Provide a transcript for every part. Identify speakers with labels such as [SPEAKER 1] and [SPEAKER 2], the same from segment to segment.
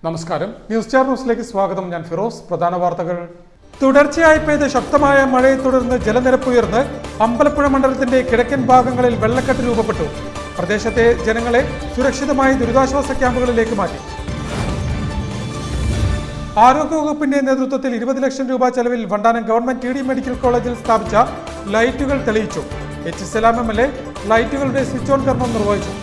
[SPEAKER 1] നമസ്കാരം, news star ന്യൂസിലേക്ക് സ്വാഗതം. ഞാൻ ഫിറോസ്. പ്രധാന വാർത്തകൾ. തുടർച്ചയായി പെയ്ത ശക്തമായ മഴയെ തുടർന്ന് ജലനിരപ്പ് ഉയർന്ന് അമ്പലപ്പുഴ മണ്ഡലത്തിന്റെ കിഴക്കൻ ഭാഗങ്ങളിൽ വെള്ളക്കെട്ട് രൂപപ്പെട്ടു. പ്രദേശത്തെ ജനങ്ങളെ സുരക്ഷിതമായി ദുരിതാശ്വാസ ക്യാമ്പുകളിലേക്ക് മാറ്റി. ആരോഗ്യവകുപ്പിന്റെ നേതൃത്വത്തിൽ 20 ലക്ഷം രൂപ ചെലവിൽ വണ്ടാനം ഗവൺമെന്റ് TD മെഡിക്കൽ കോളേജിൽ സ്ഥാപിച്ച ലൈറ്റുകൾ തെളിയിച്ചു. H. സലാം MLA ലൈറ്റുകളുടെ സ്വിച്ച് ഓൺ കർമ്മം നിർവഹിച്ചു.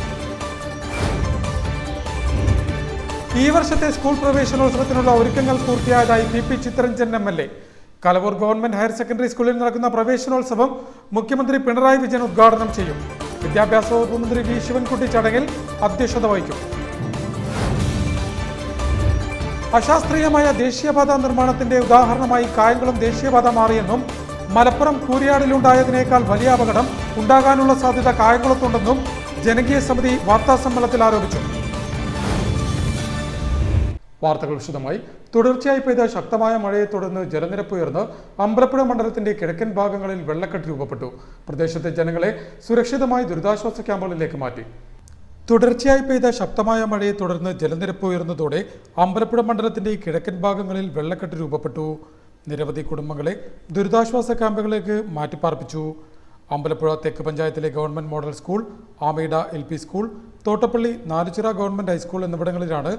[SPEAKER 1] ഈ വർഷത്തെ സ്കൂൾ പ്രവേശനോത്സവത്തിനുള്ള ഒരുക്കങ്ങൾ പൂർത്തിയായതായി PP Chittaranjan MLA. Kalavoor government higher secondary സ്കൂളിൽ നടക്കുന്ന പ്രവേശനോത്സവം മുഖ്യമന്ത്രി പിണറായി വിജയൻ ഉദ്ഘാടനം ചെയ്യും. വിദ്യാഭ്യാസ വകുപ്പ് മന്ത്രി V. ശിവൻകുട്ടി ചടങ്ങിൽ അധ്യക്ഷത വഹിക്കും. അശാസ്ത്രീയമായ ദേശീയപാത നിർമ്മാണത്തിന്റെ ഉദാഹരണമായി കായംകുളം ദേശീയപാത മാറിയെന്നും മലപ്പുറം കൂരിയാടിലുണ്ടായതിനേക്കാൾ വലിയ അപകടം ഉണ്ടാകാനുള്ള സാധ്യത കായംകുളത്തുണ്ടെന്നും ജനകീയ സമിതി വാർത്താസമ്മേളനത്തിൽ ആരോപിച്ചു. വാർത്തകൾ വിശദമായി. തുടർച്ചയായി പെയ്ത ശക്തമായ മഴയെ തുടർന്ന് ജലനിരപ്പ് ഉയർന്ന് അമ്പലപ്പുഴ മണ്ഡലത്തിന്റെ കിഴക്കൻ ഭാഗങ്ങളിൽ വെള്ളക്കെട്ട് രൂപപ്പെട്ടു. പ്രദേശത്തെ ജനങ്ങളെ സുരക്ഷിതമായി ദുരിതാശ്വാസ ക്യാമ്പുകളിലേക്ക് മാറ്റി. തുടർച്ചയായി പെയ്ത ശക്തമായ മഴയെ തുടർന്ന് ജലനിരപ്പ് ഉയർന്നതോടെ അമ്പലപ്പുഴ മണ്ഡലത്തിന്റെ കിഴക്കൻ ഭാഗങ്ങളിൽ വെള്ളക്കെട്ട് രൂപപ്പെട്ടു. നിരവധി കുടുംബങ്ങളെ ദുരിതാശ്വാസ ക്യാമ്പുകളിലേക്ക് മാറ്റിപ്പാർപ്പിച്ചു. അമ്പലപ്പുഴ തെക്ക് പഞ്ചായത്തിലെ government model school, Ameda LP school, Thottappally, Naluchira government high school എന്നിവിടങ്ങളിലാണ്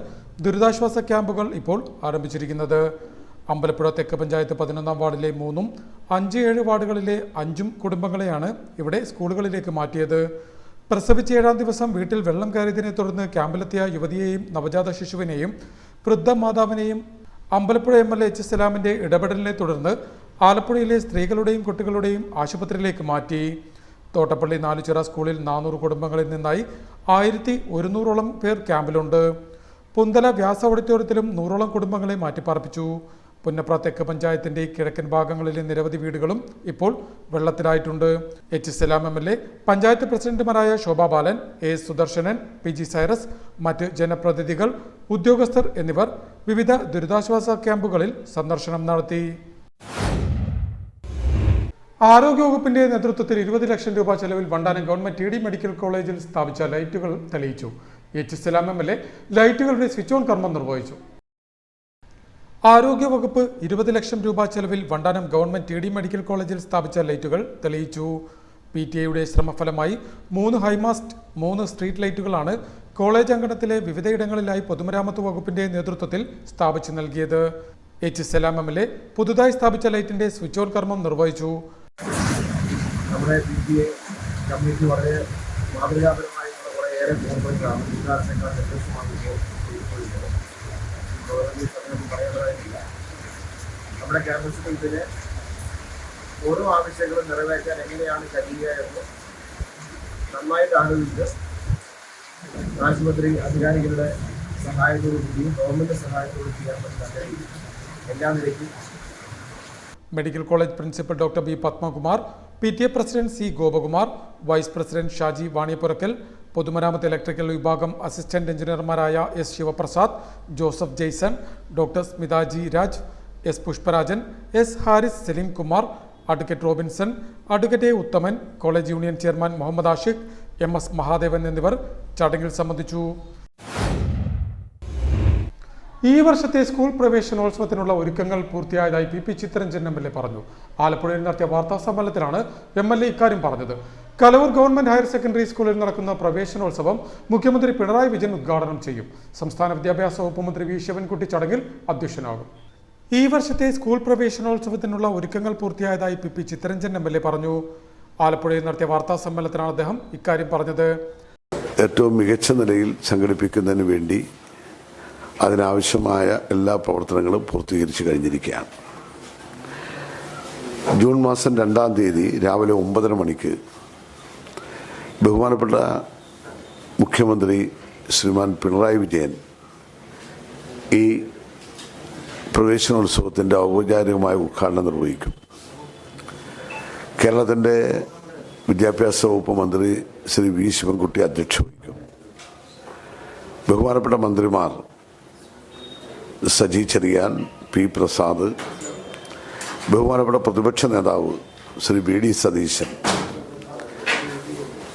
[SPEAKER 1] ദുരിതാശ്വാസ ക്യാമ്പുകൾ ഇപ്പോൾ ആരംഭിച്ചിരിക്കുന്നത്. അമ്പലപ്പുഴ തെക്ക് പഞ്ചായത്ത് 11-ാം വാർഡിലെ 3ഉം 5-7 വാർഡുകളിലെ 5ഉം കുടുംബങ്ങളെയാണ് ഇവിടെ സ്കൂളുകളിലേക്ക് മാറ്റിയത്. പ്രസവിച്ച 7-ാം ദിവസം വീട്ടിൽ വെള്ളം കയറിയതിനെ തുടർന്ന് ക്യാമ്പിലെത്തിയ യുവതിയെയും നവജാത ശിശുവിനെയും വൃദ്ധ മാതാവിനെയും അമ്പലപ്പുഴ MLA H. സലാമിന്റെ ഇടപെടലിനെ തുടർന്ന് ആലപ്പുഴയിലെ സ്ത്രീകളുടെയും കുട്ടികളുടെയും ആശുപത്രിയിലേക്ക് മാറ്റി. തോട്ടപ്പള്ളി നാലുചിറ സ്കൂളിൽ 400 കുടുംബങ്ങളിൽ നിന്നായി 1100ഓളം പേർ ക്യാമ്പിലുണ്ട്. പുന്തല വ്യാസ ഓഡിറ്റോറിയത്തിലും 100ഓളം കുടുംബങ്ങളെ മാറ്റിപ്പാർപ്പിച്ചു. പുന്നപ്ര തെക്ക് പഞ്ചായത്തിന്റെ കിഴക്കൻ ഭാഗങ്ങളിലെ നിരവധി വീടുകളും ഇപ്പോൾ വെള്ളത്തിലായിട്ടുണ്ട്. H. സലാം MLA, പഞ്ചായത്ത് പ്രസിഡന്റുമാരായ ശോഭാ ബാലൻ, A. സുദർശനൻ, PG സൈറസ്, മറ്റ് ജനപ്രതിനിധികൾ, ഉദ്യോഗസ്ഥർ എന്നിവർ വിവിധ ദുരിതാശ്വാസ ക്യാമ്പുകളിൽ സന്ദർശനം നടത്തി. ആരോഗ്യവകുപ്പിന്റെ നേതൃത്വത്തിൽ 20 ലക്ഷം രൂപ ചെലവിൽ വണ്ടാനം ഗവൺമെന്റ് TD മെഡിക്കൽ കോളേജിൽ സ്ഥാപിച്ച ലൈറ്റുകൾ തെളിയിച്ചു. H. സലാം MLA ലൈറ്റുകളുടെ സ്വിച്ച് ഓൺ കർമ്മം നിർവഹിച്ചു. ആരോഗ്യവകുപ്പ് 20 ലക്ഷം രൂപ ചെലവിൽ വണ്ടാനം ഗവൺമെന്റ് TD മെഡിക്കൽ കോളേജിൽ സ്ഥാപിച്ച ലൈറ്റുകൾ തെളിയിച്ചു. PTA ശ്രമഫലമായി 3 ഹൈമാസ്റ്റ് 3 സ്ട്രീറ്റ് ലൈറ്റുകളാണ് കോളേജ് അങ്കണത്തിലെ വിവിധയിടങ്ങളിലായി പൊതുമരാമത്ത് വകുപ്പിന്റെ നേതൃത്വത്തിൽ സ്ഥാപിച്ചു നൽകിയത്. H. സലാം MLA പുതുതായി സ്ഥാപിച്ച ലൈറ്റിന്റെ സ്വിച്ച് ഓൺ കർമ്മം നിർവഹിച്ചു.
[SPEAKER 2] നമ്മുടെ PTA കമ്മിറ്റി വളരെ മാതൃകാപരമായിട്ടുള്ള കുറേയേറെ പ്രോഗ്രാമുകളാണ് വിദ്യാർത്ഥികൾ പറയേണ്ടതായിട്ടില്ല. നമ്മുടെ ക്യാമ്പസിൽ ഇതിന് ഓരോ ആവശ്യങ്ങളും നിറവേറ്റാൻ എങ്ങനെയാണ് കഴിയുക എന്ന് നന്നായിട്ട് ആലോചിച്ച് ആശുപത്രി അധികാരികളുടെ സഹായത്തോടുകൂടിയും ഗവൺമെന്റ് സഹായത്തോടും ചെയ്യാൻ പറ്റുന്ന എല്ലാ നിലയ്ക്കും
[SPEAKER 1] medical college principal doctor B. Padmakumar, PTA president C. Gopakumar, vice president Shaji Vaniyappurakkal, പൊതുമരാമത്ത് ഇലക്ട്രിക്കൽ വിഭാഗം അസിസ്റ്റന്റ് എഞ്ചിനീയർമാരായ S. Sivaprasad, Joseph Jaison, doctor Smitha G. Raj, S. Pushparajan, S. Haris Saleem Kumar, advocate Robinson, advocate A. Uthaman, college union chairman Muhammad Ashiq, MS. Mahadevan എന്നിവർ ചടങ്ങിൽ സംബന്ധിച്ചു. ഈ വർഷത്തെ സ്കൂൾ പ്രവേശനോത്സവത്തിനുള്ള ഒരുക്കങ്ങൾ പൂർത്തിയായതായി PP ചിത്തരഞ്ജൻ MLA പറഞ്ഞു. ആലപ്പുഴയിൽ നടത്തിയ വാർത്താ സമ്മേളനത്തിലാണ് MLA ഇക്കാര്യം പറഞ്ഞത്. കലവൂർ ഗവൺമെന്റ് ഹയർ സെക്കൻഡറി സ്കൂളിൽ നടക്കുന്ന പ്രവേശനോത്സവം മുഖ്യമന്ത്രി പിണറായി വിജയൻ ഉദ്ഘാടനം ചെയ്യും. സംസ്ഥാന വിദ്യാഭ്യാസ വകുപ്പ് മന്ത്രി V. ശിവൻകുട്ടി ചടങ്ങിൽ അധ്യക്ഷനാകും. ഈ വർഷത്തെ സ്കൂൾ പ്രവേശനോത്സവത്തിനുള്ള ഒരുക്കങ്ങൾ പൂർത്തിയായതായി PP ചിത്തരഞ്ജൻ MLA പറഞ്ഞു. ആലപ്പുഴയിൽ നടത്തിയ വാർത്താ സമ്മേളനത്തിലാണ് അദ്ദേഹം ഇക്കാര്യം പറഞ്ഞത്.
[SPEAKER 3] ഏറ്റവും മികച്ച നിലയിൽ സംഘടിപ്പിക്കുന്നതിന് വേണ്ടി അതിനാവശ്യമായ എല്ലാ പ്രവർത്തനങ്ങളും പൂർത്തീകരിച്ചു കഴിഞ്ഞിരിക്കുകയാണ്. ജൂൺ മാസം 2-ാം തീയതി രാവിലെ 9:30 മണിക്ക് ബഹുമാനപ്പെട്ട മുഖ്യമന്ത്രി ശ്രീമാൻ പിണറായി വിജയൻ ഈ പ്രവേശനോത്സവത്തിൻ്റെ ഔപചാരികമായ ഉദ്ഘാടനം നിർവഹിക്കും. കേരളത്തിൻ്റെ വിദ്യാഭ്യാസ വകുപ്പ് മന്ത്രി ശ്രീ V. ശിവൻകുട്ടി അധ്യക്ഷത വഹിക്കും. ബഹുമാനപ്പെട്ട മന്ത്രിമാർ സജി ചെറിയാൻ, P. പ്രസാദ്, ബഹുമാനപ്പെട്ട പ്രതിപക്ഷ നേതാവ് ശ്രീ VD സതീശൻ,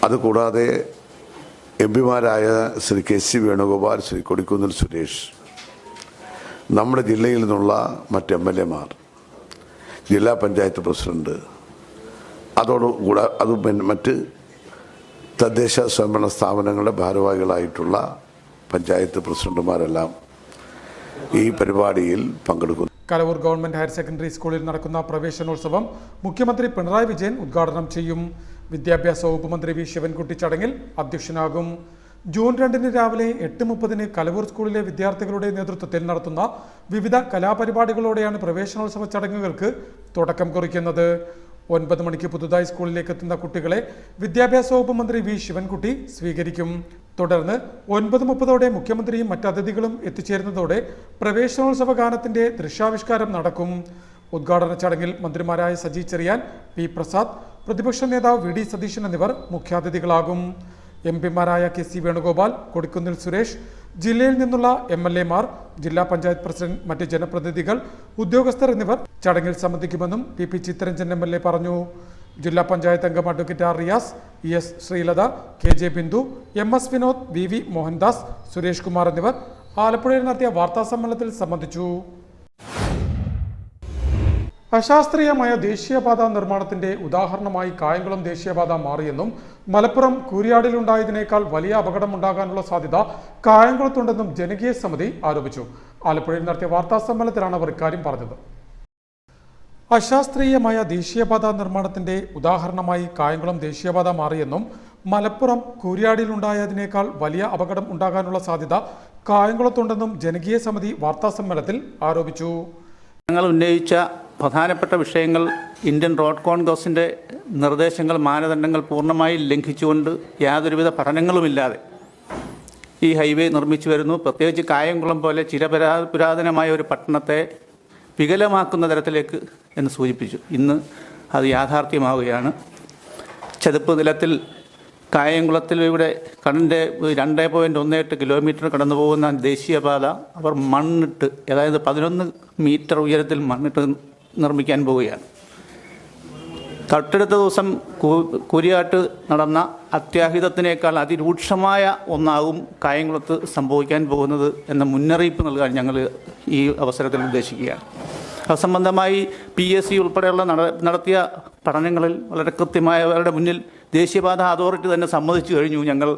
[SPEAKER 3] അതുകൂടാതെ എംപിമാരായ ശ്രീ KC വേണുഗോപാൽ, ശ്രീ കൊടിക്കുന്നിൽ സുരേഷ്, നമ്മുടെ ജില്ലയിൽ നിന്നുള്ള മറ്റ് MLA മാർ, ജില്ലാ പഞ്ചായത്ത് പ്രസിഡന്റ്, അതോടുകൂടെ മറ്റ് തദ്ദേശ സ്വയംഭരണ സ്ഥാപനങ്ങളുടെ ഭാരവാഹികളായിട്ടുള്ള പഞ്ചായത്ത് പ്രസിഡന്റുമാരെല്ലാം ഈ പരിപാടിയിൽ പങ്കെടുക്കുന്നു.
[SPEAKER 1] കലവൂർ ഗവൺമെന്റ് ഹയർ സെക്കൻഡറി സ്കൂളിൽ നടക്കുന്ന പ്രവേശനോത്സവം മുഖ്യമന്ത്രി പിണറായി വിജയൻ ഉദ്ഘാടനം ചെയ്യും. വിദ്യാഭ്യാസ വകുപ്പ് മന്ത്രി വി ശിവൻകുട്ടി ചടങ്ങിൽ അധ്യക്ഷനാകും. ജൂൺ 2 രാവിലെ 8:30 കലവൂർ സ്കൂളിലെ വിദ്യാർത്ഥികളുടെ നേതൃത്വത്തിൽ നടത്തുന്ന വിവിധ കലാപരിപാടികളോടെയാണ് പ്രവേശനോത്സവ ചടങ്ങുകൾക്ക് തുടക്കം കുറിക്കുന്നത്. 9 മണിക്ക് പുതുതായി സ്കൂളിലേക്ക് എത്തുന്ന കുട്ടികളെ വിദ്യാഭ്യാസ വകുപ്പ് മന്ത്രി വി ശിവൻകുട്ടി സ്വീകരിക്കും. തുടർന്ന് 9:30 മുഖ്യമന്ത്രിയും മറ്റ് അതിഥികളും എത്തിച്ചേരുന്നതോടെ പ്രവേശനോത്സവ ഗാനത്തിന്റെ ദൃശ്യാവിഷ്കാരം നടക്കും. ഉദ്ഘാടന ചടങ്ങിൽ മന്ത്രിമാരായ സജി ചെറിയാൻ, പി പ്രസാദ്, പ്രതിപക്ഷ നേതാവ് വി ഡി സതീശൻ എന്നിവർ മുഖ്യാതിഥികളാകും. MP മാരായ KC വേണുഗോപാൽ, കൊടിക്കുന്നിൽ സുരേഷ്, ജില്ലയിൽ നിന്നുള്ള MLA മാർ, ജില്ലാ പഞ്ചായത്ത് പ്രസിഡന്റ്, മറ്റ് ജനപ്രതിനിധികൾ, ഉദ്യോഗസ്ഥർ എന്നിവർ ചടങ്ങിൽ സംബന്ധിക്കുമെന്നും PP ചിത്തരഞ്ജൻ MLA പറഞ്ഞു. ജില്ലാ പഞ്ചായത്ത് അംഗം advocate R Riyas, ES Sreelatha, KJ Bindu, MS Vinod, VV Mohandas, Suresh Kumar എന്നിവർ ആലപ്പുഴയിൽ നടത്തിയ വാർത്താസമ്മേളനത്തിൽ സംബന്ധിച്ചു. അശാസ്ത്രീയമായ ദേശീയപാത നിർമ്മാണത്തിന്റെ ഉദാഹരണമായി കായംകുളം ദേശീയപാത മാറിയെന്നും മലപ്പുറം കൂരിയാടിലുണ്ടായതിനേക്കാൾ വലിയ അപകടമുണ്ടാകാനുള്ള സാധ്യത കായംകുളത്തുണ്ടെന്നും ജനകീയ സമിതി ആരോപിച്ചു. ആലപ്പുഴയിൽ നടത്തിയ വാർത്താസമ്മേളനത്തിലാണ് അവർ ഇക്കാര്യം പറഞ്ഞത്. അശാസ്ത്രീയമായ ദേശീയപാത നിർമ്മാണത്തിന്റെ ഉദാഹരണമായി കായംകുളം ദേശീയപാത മാറിയെന്നും മലപ്പുറം കൂരിയാടിലുണ്ടായതിനേക്കാൾ വലിയ അപകടം ഉണ്ടാകാനുള്ള സാധ്യത കായംകുളത്തുണ്ടെന്നും ജനകീയ സമിതി വാർത്താസമ്മേളനത്തിൽ ആരോപിച്ചു.
[SPEAKER 4] ഞങ്ങൾ ഉന്നയിച്ച പ്രധാനപ്പെട്ട വിഷയങ്ങൾ ഇന്ത്യൻ റോഡ് കോൺഗ്രസിൻ്റെ നിർദ്ദേശങ്ങൾ, മാനദണ്ഡങ്ങൾ പൂർണ്ണമായി ലംഘിച്ചുകൊണ്ട് യാതൊരുവിധ പഠനങ്ങളുമില്ലാതെ ഈ ഹൈവേ നിർമ്മിച്ചു വരുന്നു. പ്രത്യേകിച്ച് കായംകുളം പോലെ പുരാതനമായ ഒരു പട്ടണത്തെ വികലമാക്കുന്ന തരത്തിലേക്ക് എന്ന് സൂചിപ്പിച്ചു. ഇന്ന് അത് യാഥാർത്ഥ്യമാവുകയാണ്. ചതുപ്പ് നിലത്തിൽ കായംകുളത്തിലൂടെ കടലിൻ്റെ 2.18 കിലോമീറ്റർ കടന്നു പോകുന്ന ദേശീയപാത അവർ മണ്ണിട്ട്, അതായത് 11 മീറ്റർ ഉയരത്തിൽ മണ്ണിട്ട് നിർമ്മിക്കാൻ പോവുകയാണ്. തൊട്ടടുത്ത ദിവസം കൂരിയാട്ട് നടന്ന അത്യാഹിതത്തിനേക്കാൾ അതിരൂക്ഷമായ ഒന്നാകും കായംകുളത്ത് സംഭവിക്കാൻ പോകുന്നത് എന്ന മുന്നറിയിപ്പ് നൽകാൻ ഞങ്ങൾ ഈ അവസരത്തിൽ ഉദ്ദേശിക്കുകയാണ്. അത് സംബന്ധമായി PSC ഉൾപ്പെടെയുള്ള നടത്തിയ പഠനങ്ങളിൽ വളരെ കൃത്യമായവരുടെ മുന്നിൽ ദേശീയപാത അതോറിറ്റി തന്നെ സമ്മതിച്ചു കഴിഞ്ഞു. ഞങ്ങൾ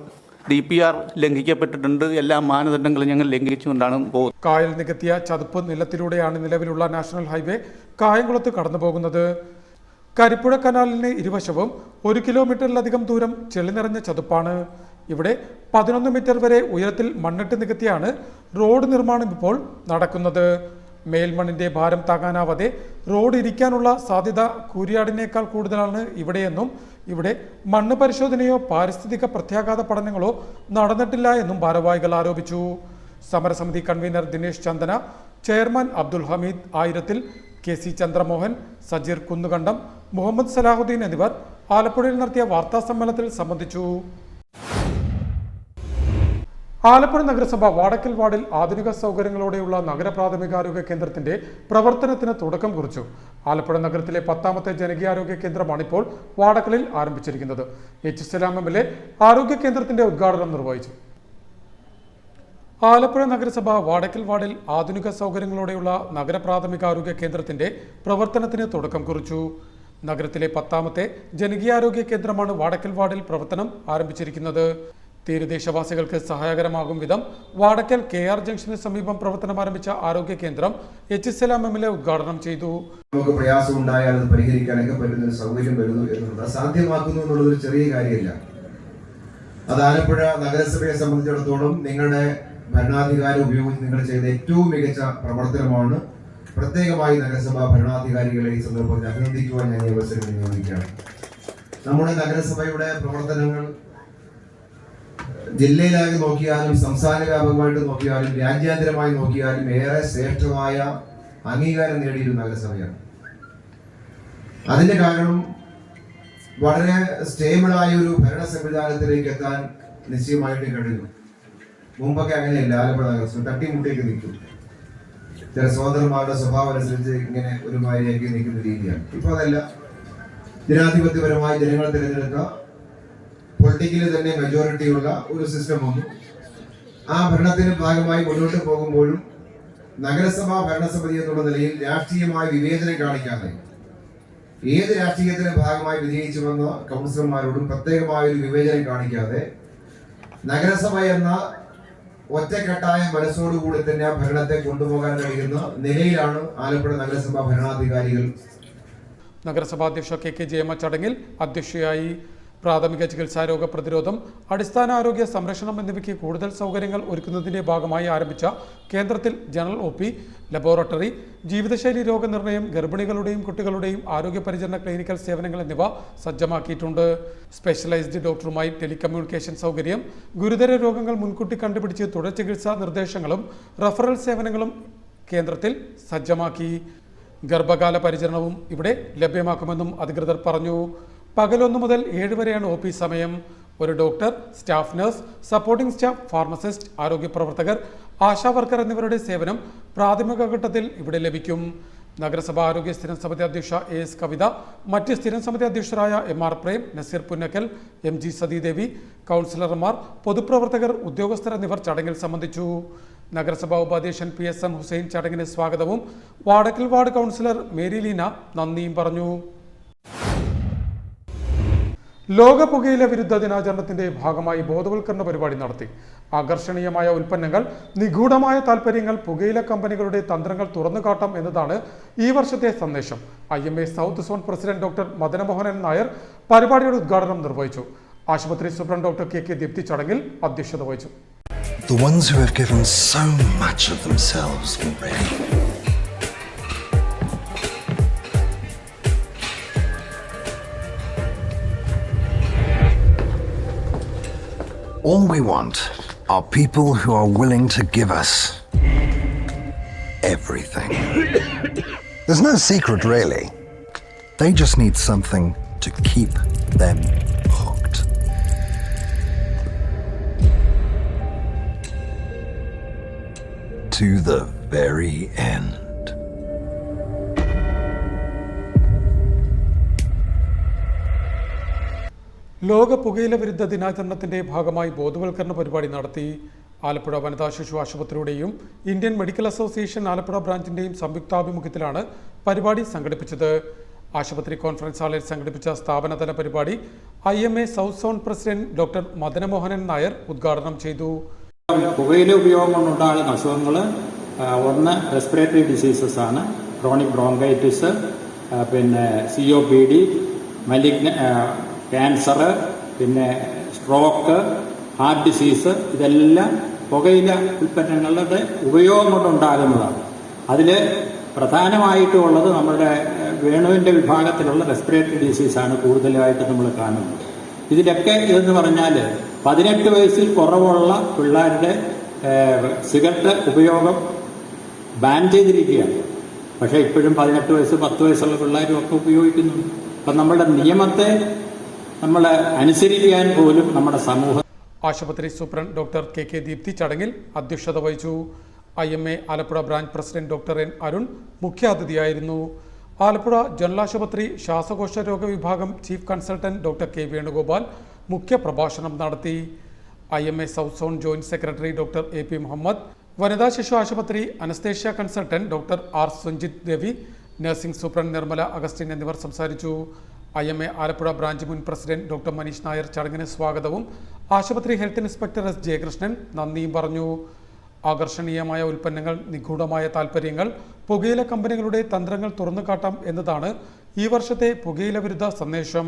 [SPEAKER 4] DPR ലംഘിക്കപ്പെട്ടിട്ടുണ്ട്, എല്ലാ മാനദണ്ഡങ്ങളും ഞങ്ങൾ ലംഘിച്ചുകൊണ്ടാണ് പോകുന്നത്.
[SPEAKER 1] കായൽ നികത്തിയ ചതുപ്പ് നിലത്തിലൂടെയാണ് നിലവിലുള്ള നാഷണൽ ഹൈവേ കായംകുളത്ത് കടന്നു പോകുന്നത്. കരിപ്പുഴ കനാലിന് ഇരുവശവും 1 കിലോമീറ്ററിലധികം ദൂരം ചെളി നിറഞ്ഞ ചതുപ്പാണ്. ഇവിടെ 11 മീറ്റർ വരെ ഉയരത്തിൽ മണ്ണിട്ട് നികത്തിയാണ് റോഡ് നിർമ്മാണം ഇപ്പോൾ നടക്കുന്നത്. മേൽമണ്ണിന്റെ ഭാരം താങ്ങാനാവാതെ റോഡ് ഇരിക്കാനുള്ള സാധ്യത കൂരിയാടിനേക്കാൾ കൂടുതലാണ് ഇവിടെയെന്നും ഇവിടെ മണ്ണ് പരിശോധനയോ പാരിസ്ഥിതിക പ്രത്യാഘാത പഠനങ്ങളോ നടന്നിട്ടില്ല എന്നും ഭാരവാഹികൾ ആരോപിച്ചു. സമരസമിതി കൺവീനർ ദിനേശ് ചന്ദന, ചെയർമാൻ അബ്ദുൽ ഹമീദ് ആയിരത്തിൽ, KC ചന്ദ്രമോഹൻ, സജീർ കുന്നുകണ്ടം, മുഹമ്മദ് സലാഹുദ്ദീൻ എന്നിവർ ആലപ്പുഴയിൽ നടത്തിയ വാർത്താസമ്മേളനത്തിൽ സംബന്ധിച്ചു. ആലപ്പുഴ നഗരസഭ വാടക്കൽ വാർഡിൽ ആധുനിക സൗകര്യങ്ങളോടെയുള്ള നഗര പ്രാഥമികാരോഗ്യ കേന്ദ്രത്തിന്റെ പ്രവർത്തനത്തിന് തുടക്കം കുറിച്ചു. ആലപ്പുഴ നഗരത്തിലെ 10ാമത്തെ ജനകീയാരോഗ്യ കേന്ദ്രമാണ് ഇപ്പോൾ വാടക്കലിൽ ആരംഭിച്ചിരിക്കുന്നത്. H സലാം MLA ആരോഗ്യ കേന്ദ്രത്തിന്റെ ഉദ്ഘാടനം നിർവഹിച്ചു. ആലപ്പുഴ നഗരസഭ വാടക്കൽ വാർഡിൽ ആധുനിക സൗകര്യങ്ങളോടെയുള്ള നഗര പ്രാഥമികാരോഗ്യ കേന്ദ്രത്തിന്റെ പ്രവർത്തനത്തിന് തുടക്കം കുറിച്ചു. നഗരത്തിലെ 10ാമത്തെ ജനകീയാരോഗ്യ കേന്ദ്രമാണ് വാടക്കൽ വാർഡിൽ പ്രവർത്തനം ആരംഭിച്ചിരിക്കുന്നത്. തീരദേശവാസികൾക്ക് സഹായകരമാകും വിധം വാടക്കൽ KR ജംഗ്ഷന് സമീപം പ്രവർത്തനം ആരംഭിച്ച ആരോഗ്യ കേന്ദ്രം H സലാം MLA ഉദ്ഘാടനം ചെയ്തു.
[SPEAKER 2] നമുക്ക് പ്രയാസം ഉണ്ടായാൽ അത് പരിഹരിക്കാനൊക്കെ പറ്റുന്ന സൗകര്യം വരുന്നു എന്നുള്ളത് സാധ്യമാക്കുന്നു എന്നുള്ളത് ഒരു ചെറിയ കാര്യമില്ല. അത് ആലപ്പുഴ നഗരസഭയെ സംബന്ധിച്ചിടത്തോളം നിങ്ങളുടെ ഭരണാധികാരം ഉപയോഗിച്ച് നിങ്ങൾ ചെയ്ത ഏറ്റവും മികച്ച പ്രവർത്തനമാണ്. പ്രത്യേകമായി നഗരസഭാ ഭരണാധികാരികളെ ഈ സന്ദർഭത്തിൽ അഭിനന്ദിക്കുവാൻ ഞാൻ ഈ അവസരം വിനിയോഗിക്കുകയാണ്. നമ്മുടെ നഗരസഭയുടെ പ്രവർത്തനങ്ങൾ ജില്ലയിലാകെ നോക്കിയാലും സംസ്ഥാന വ്യാപകമായിട്ട് നോക്കിയാലും രാജ്യാന്തരമായി നോക്കിയാലും ഏറെ ശ്രേഷ്ഠമായ അംഗീകാരം നേടിയൊരു നഗരസഭയാണ്. അതിന്റെ കാരണം വളരെ സ്റ്റേബിളായ ഒരു ഭരണ സംവിധാനത്തിലേക്ക് എത്താൻ നിശ്ചയമായിട്ട് കഴിഞ്ഞു. മുമ്പൊക്കെ അങ്ങനെയല്ല. ആലപ്പുഴ നഗരസഭ തട്ടിമുട്ടേക്ക് നിൽക്കും. ചില സഹോദരന്മാരുടെ സ്വഭാവം അനുസരിച്ച് ഇങ്ങനെ ഒരു മാതിരിയാക്കി നിൽക്കുന്ന രീതിയാണ്. ഇപ്പൊ അതല്ല, ജനാധിപത്യപരമായി ജനങ്ങൾ തിരഞ്ഞെടുത്ത പൊളിറ്റിക്കലി തന്നെ മെജോറിറ്റിയുള്ള ഒരു സിസ്റ്റം വന്നു. ആ ഭരണത്തിന്റെ ഭാഗമായി മുന്നോട്ട് പോകുമ്പോഴും നഗരസഭാ ഭരണസമിതി എന്നുള്ള നിലയിൽ രാഷ്ട്രീയമായ വിവേചനം കാണിക്കാതെ ഏത് രാഷ്ട്രീയത്തിന്റെ ഭാഗമായി വിജയിച്ചുവെന്ന കൗൺസിലർമാരോടും പ്രത്യേകമായ ഒരു വിവേചനം കാണിക്കാതെ നഗരസഭ എന്ന ഒറ്റക്കെട്ടായ മനസ്സോടുകൂടി തന്നെ ഭരണത്തെ കൊണ്ടുപോകാൻ കഴിയുന്ന നിലയിലാണ് ആലപ്പുഴ നഗരസഭാ ഭരണാധികാരികൾ.
[SPEAKER 1] നഗരസഭാ അധ്യക്ഷ കെ ജയമ്മ ചടങ്ങിൽ അധ്യക്ഷയായി. പ്രാഥമിക ചികിത്സാ രോഗ പ്രതിരോധം, അടിസ്ഥാന ആരോഗ്യ സംരക്ഷണം എന്നിവയ്ക്ക് കൂടുതൽ സൗകര്യങ്ങൾ ഒരുക്കുന്നതിന്റെ ഭാഗമായി ആരംഭിച്ച കേന്ദ്രത്തിൽ ജനറൽ OP, ലബോറട്ടറി, ജീവിതശൈലി രോഗനിർണയം, ഗർഭിണികളുടെയും കുട്ടികളുടെയും ആരോഗ്യ പരിചരണ ക്ലിനിക്കൽ സേവനങ്ങൾ എന്നിവ സജ്ജമാക്കിയിട്ടുണ്ട്. സ്പെഷ്യലൈസ്ഡ് ഡോക്ടറുമായി ടെലികമ്മ്യൂണിക്കേഷൻ സൗകര്യം, ഗുരുതര രോഗങ്ങൾ മുൻകൂട്ടി കണ്ടുപിടിച്ച് തുടർ ചികിത്സാ നിർദ്ദേശങ്ങളും റഫറൽ സേവനങ്ങളും കേന്ദ്രത്തിൽ സജ്ജമാക്കി. ഗർഭകാല പരിചരണവും ഇവിടെ ലഭ്യമാക്കുമെന്നും അധികൃതർ പറഞ്ഞു. പകൽ 1 മുതൽ 7 വരെയാണ് OP സമയം. ഒരു doctor, staff nurse, supporting staff, pharmacist, ആരോഗ്യ പ്രവർത്തകർ, ആശാ വർക്കർ എന്നിവരുടെ സേവനം പ്രാഥമിക ഘട്ടത്തിൽ ഇവിടെ ലഭിക്കും. നഗരസഭാ ആരോഗ്യ സ്ഥിരം സമിതി അധ്യക്ഷ AS കവിത, മറ്റ് സ്ഥിരം സമിതി അധ്യക്ഷരായ MR പ്രേം, നസീർ പുന്നക്കൽ, MG സതീദേവി, കൗൺസിലർമാർ, പൊതുപ്രവർത്തകർ, ഉദ്യോഗസ്ഥർ എന്നിവർ ചടങ്ങിൽ സംബന്ധിച്ചു. നഗരസഭാ ഉപാധ്യക്ഷൻ PSM ഹുസൈൻ ചടങ്ങിന് സ്വാഗതവും Vadakkal ward councillor Mary Leena നന്ദിയും പറഞ്ഞു. ലോക പുകയില വിരുദ്ധ ദിനാചരണത്തിന്റെ ഭാഗമായി ബോധവൽക്കരണ പരിപാടി നടത്തി. ആകർഷണീയമായ ഉൽപ്പന്നങ്ങൾ, നിഗൂഢമായ താൽപ്പര്യങ്ങൾ, പുകയില കമ്പനികളുടെ തന്ത്രങ്ങൾ തുറന്നുകാട്ടാം എന്നതാണ് ഈ വർഷത്തെ സന്ദേശം. IMA south zone president doctor Madanamohanan Nair പരിപാടിയുടെ ഉദ്ഘാടനം നിർവഹിച്ചു. ആശുപത്രി സൂപ്രണ്ട് ഡോക്ടർ KK ദീപ്തി ചടങ്ങിൽ അധ്യക്ഷത വഹിച്ചു.
[SPEAKER 5] The ones who have given so much of themselves already. All we want are people who are willing to give us everything. There's no secret, really. They just need something to keep them hooked. To the very end.
[SPEAKER 1] ലോക പുകയില വിരുദ്ധ ദിനാചരണത്തിന്റെ ഭാഗമായി ബോധവൽക്കരണ പരിപാടി നടത്തി. ആലപ്പുഴ വനിതാ ശിശു ആശുപത്രിയുടെയും ഇന്ത്യൻ മെഡിക്കൽ അസോസിയേഷൻ ആലപ്പുഴ ബ്രാഞ്ചിന്റെയും സംയുക്താഭിമുഖ്യത്തിലാണ് പരിപാടി സംഘടിപ്പിച്ചത്. ആശുപത്രി കോൺഫറൻസ് ഹാളിൽ സംഘടിപ്പിച്ച സ്ഥാപനതല പരിപാടി IMA south zone president doctor Madanamohanan Nair ഉദ്ഘാടനം ചെയ്തു.
[SPEAKER 6] പുകയില ഉപയോഗം കൊണ്ടുണ്ടാകുന്ന അസുഖങ്ങൾ ഒന്ന് റെസ്പിറേറ്ററി ഡിസീസസ് ആണ്. ക്രോണിക് ബ്രോങ്കൈറ്റിസ്, പിന്നെ COPD, ക്യാൻസർ, പിന്നെ സ്ട്രോക്ക്, ഹാർട്ട് ഡിസീസ്, ഇതെല്ലാം പുകയില ഉൽപ്പന്നങ്ങളുടെ ഉപയോഗം കൊണ്ടുണ്ടാകുന്നതാണ്. അതിൽ പ്രധാനമായിട്ടുള്ളത് നമ്മുടെ വേണുവിൻ്റെ വിഭാഗത്തിലുള്ള റെസ്പിറേറ്ററി ഡിസീസാണ് കൂടുതലായിട്ട് നമ്മൾ കാണുന്നത്. ഇതിലൊക്കെ ഇതെന്ന് പറഞ്ഞാൽ 18 വയസ്സിൽ കുറവുള്ള പിള്ളേരുടെ സിഗരറ്റ് ഉപയോഗം ബാൻ ചെയ്തിരിക്കുകയാണ്. പക്ഷേ ഇപ്പോഴും 18 വയസ്സ് 10 വയസ്സുള്ള പിള്ളേരും ഒക്കെ ഉപയോഗിക്കുന്നുണ്ട്. അപ്പം നമ്മുടെ നിയമത്തെ നമ്മൾ അനുസരിക്കാൻ പോലും നമ്മുടെ സമൂഹം.
[SPEAKER 1] ആശുപത്രി സൂപ്രണ്ട് ഡോക്ടർ KK ദീപ്തി ചടങ്ങിൽ അധ്യക്ഷത വഹിച്ചു. IMA Alappuzha branch president doctor N Arun മുഖ്യാതിഥിയായിരുന്നു. ആലപ്പുഴ ജനറൽ ആശുപത്രി ശ്വാസകോശ രോഗ വിഭാഗം chief consultant doctor K Venugopal മുഖ്യ പ്രഭാഷണം നടത്തി. IMA south zone joint secretary doctor AP Muhammad, വനിതാ ശിശു ആശുപത്രി anaesthesia consultant doctor R Sunjith Ravi, nursing superintendent Nirmala Augustine എന്നിവർ സംസാരിച്ചു. IMA ആലപ്പുഴ ബ്രാഞ്ച് മുൻ പ്രസിഡന്റ് ഡോക്ടർ മനീഷ് നായർ ചടങ്ങിന് സ്വാഗതവും ആശുപത്രി ഹെൽത്ത് ഇൻസ്പെക്ടർ S ജയകൃഷ്ണൻ നന്ദിയും പറഞ്ഞു. ആകർഷണീയമായ ഉൽപ്പന്നങ്ങൾ, നിഗൂഢമായ താൽപ്പര്യങ്ങൾ, പുകയില കമ്പനികളുടെ തന്ത്രങ്ങൾ തുറന്നുകാട്ടാം എന്നതാണ് ഈ വർഷത്തെ പുകയില വിരുദ്ധ സന്ദേശം.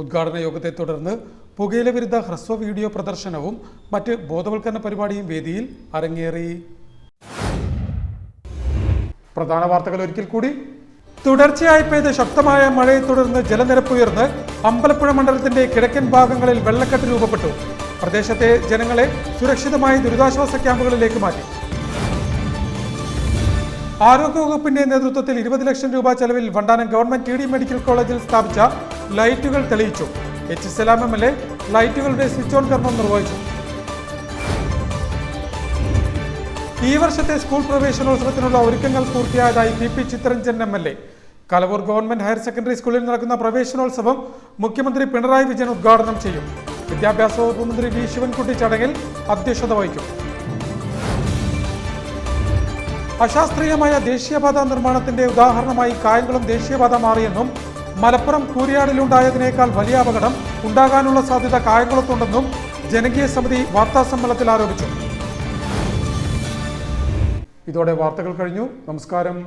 [SPEAKER 1] ഉദ്ഘാടന യോഗത്തെ തുടർന്ന് പുകയില വിരുദ്ധ ഹ്രസ്വ വീഡിയോ പ്രദർശനവും മറ്റ് ബോധവൽക്കരണ പരിപാടിയും വേദിയിൽ അരങ്ങേറി. പ്രധാന വാർത്തകൾ ഒരിക്കൽ കൂടി. തുടർച്ചയായി പെയ്ത ശക്തമായ മഴയെ തുടർന്ന് ജലനിരപ്പ് ഉയർന്ന് അമ്പലപ്പുഴ മണ്ഡലത്തിന്റെ കിഴക്കൻ ഭാഗങ്ങളിൽ വെള്ളക്കെട്ട് രൂപപ്പെട്ടു. പ്രദേശത്തെ ജനങ്ങളെ സുരക്ഷിതമായി ദുരിതാശ്വാസ ക്യാമ്പുകളിലേക്ക് മാറ്റി. ആരോഗ്യവകുപ്പിന്റെ നേതൃത്വത്തിൽ 20 ലക്ഷം രൂപ ചെലവിൽ വണ്ടാനം ഗവൺമെന്റ് TD മെഡിക്കൽ കോളേജിൽ സ്ഥാപിച്ച ലൈറ്റുകൾ തെളിയിച്ചു. H സലാം MLA ലൈറ്റുകളുടെ സ്വിച്ച് ഓൺ കർമ്മം നിർവഹിച്ചു. ഈ വർഷത്തെ സ്കൂൾ പ്രവേശനോത്സവത്തിനുള്ള ഒരുക്കങ്ങൾ പൂർത്തിയായതായി PP Chittaranjan MLA. Kalavoor government higher secondary സ്കൂളിൽ നടക്കുന്ന പ്രവേശനോത്സവം മുഖ്യമന്ത്രി പിണറായി വിജയൻ ഉദ്ഘാടനം ചെയ്യും. വിദ്യാഭ്യാസ വകുപ്പ് മന്ത്രി V ശിവൻകുട്ടി ചടങ്ങിൽ അധ്യക്ഷത വഹിക്കും. അശാസ്ത്രീയമായ ദേശീയപാത നിർമ്മാണത്തിന്റെ ഉദാഹരണമായി കായംകുളം ദേശീയപാത മാറിയെന്നും മലപ്പുറം കൂരിയാടിലുണ്ടായതിനേക്കാൾ വലിയ അപകടം ഉണ്ടാകാനുള്ള സാധ്യത കായംകുളത്തുണ്ടെന്നും ജനകീയ സമിതി വാർത്താസമ്മേളനത്തിൽ ആരോപിച്ചു. ഇതോടെ വാർത്തകൾ കഴിഞ്ഞു. നമസ്കാരം.